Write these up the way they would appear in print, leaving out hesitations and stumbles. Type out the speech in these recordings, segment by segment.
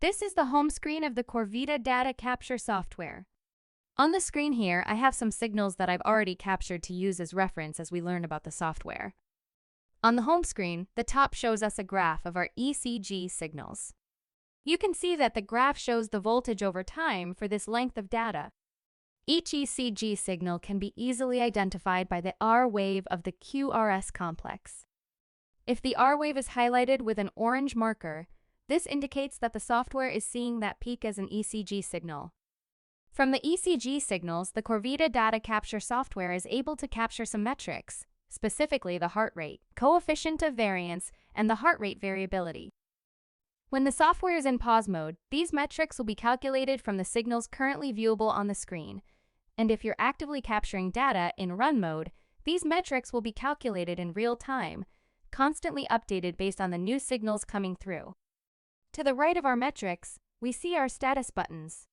This is the home screen of the CorVita Data Capture Software. On the screen here, I have some signals that I've already captured to use as reference as we learn about the software. On the home screen, the top shows us a graph of our ECG signals. You can see that the graph shows the voltage over time for this length of data. Each ECG signal can be easily identified by the R wave of the QRS complex. If the R wave is highlighted with an orange marker, this indicates that the software is seeing that peak as an ECG signal. From the ECG signals, the CorVita Data Capture Software is able to capture some metrics, specifically the heart rate, coefficient of variance, and the heart rate variability. When the software is in pause mode, these metrics will be calculated from the signals currently viewable on the screen, and if you're actively capturing data in run mode, these metrics will be calculated in real time, constantly updated based on the new signals coming through. To the right of our metrics, we see our status buttons.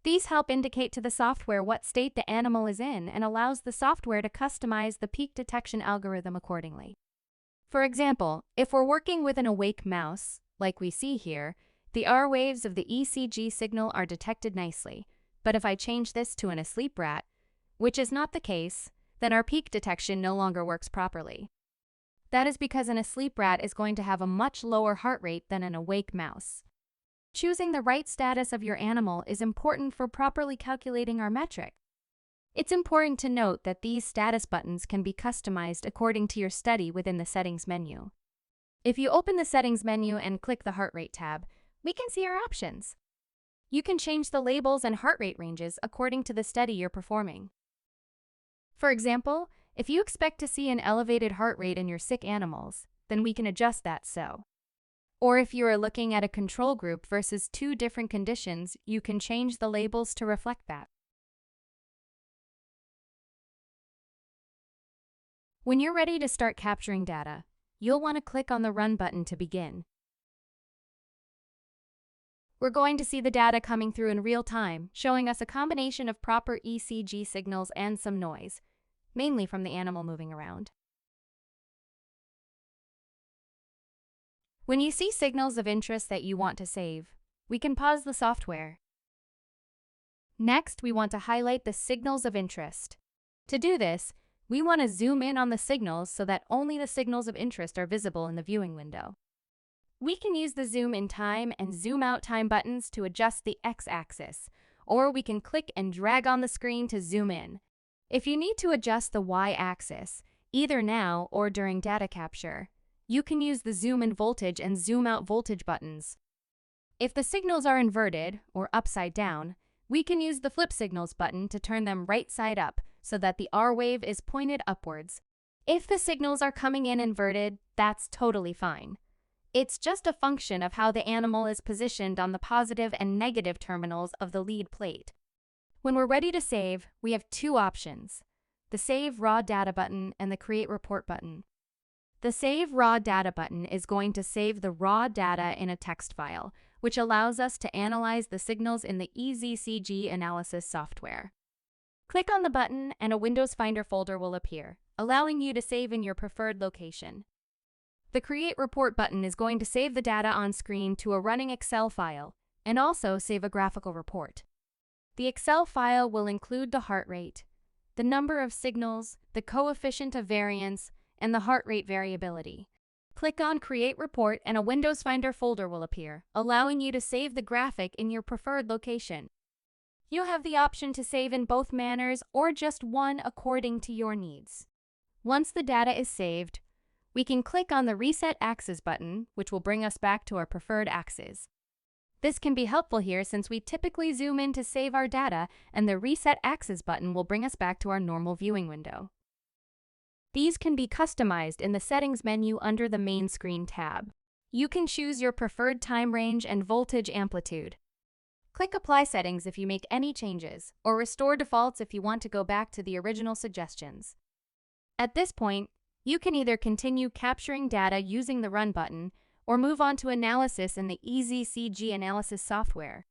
These help indicate to the software what state the animal is in and allows the software to customize the peak detection algorithm accordingly. For example, if we're working with an awake mouse, like we see here, the R waves of the ECG signal are detected nicely, but if I change this to an asleep rat, which is not the case, then our peak detection no longer works properly. That is because an asleep rat is going to have a much lower heart rate than an awake mouse. Choosing the right status of your animal is important for properly calculating our metric. It's important to note that these status buttons can be customized according to your study within the Settings menu. If you open the Settings menu and click the Heart Rate tab, we can see our options. You can change the labels and heart rate ranges according to the study you're performing. For example, if you expect to see an elevated heart rate in your sick animals, then we can adjust that so. Or if you are looking at a control group versus two different conditions, you can change the labels to reflect that. When you're ready to start capturing data, you'll want to click on the Run button to begin. We're going to see the data coming through in real time, showing us a combination of proper ECG signals and some noise, mainly from the animal moving around. When you see signals of interest that you want to save, we can pause the software. Next, we want to highlight the signals of interest. To do this, we want to zoom in on the signals so that only the signals of interest are visible in the viewing window. We can use the zoom in time and zoom out time buttons to adjust the x-axis, or we can click and drag on the screen to zoom in. If you need to adjust the y-axis, either now or during data capture, you can use the zoom in voltage and zoom out voltage buttons. If the signals are inverted or upside down, we can use the flip signals button to turn them right side up so that the R wave is pointed upwards. If the signals are coming in inverted, that's totally fine. It's just a function of how the animal is positioned on the positive and negative terminals of the lead plate. When we're ready to save, we have two options: the Save Raw Data button and the Create Report button. The Save Raw Data button is going to save the raw data in a text file, which allows us to analyze the signals in the ECG analysis software. Click on the button and a Windows Finder folder will appear, allowing you to save in your preferred location. The Create Report button is going to save the data on screen to a running Excel file and also save a graphical report. The Excel file will include the heart rate, the number of signals, the coefficient of variance, and the heart rate variability. Click on Create Report and a Windows Finder folder will appear, allowing you to save the graphic in your preferred location. You have the option to save in both manners or just one according to your needs. Once the data is saved, we can click on the Reset Axis button, which will bring us back to our preferred axis. This can be helpful here since we typically zoom in to save our data, and the Reset Axis button will bring us back to our normal viewing window. These can be customized in the Settings menu under the Main Screen tab. You can choose your preferred time range and voltage amplitude. Click Apply Settings if you make any changes, or Restore Defaults if you want to go back to the original suggestions. At this point, you can either continue capturing data using the Run button or move on to analysis in the ECG analysis software.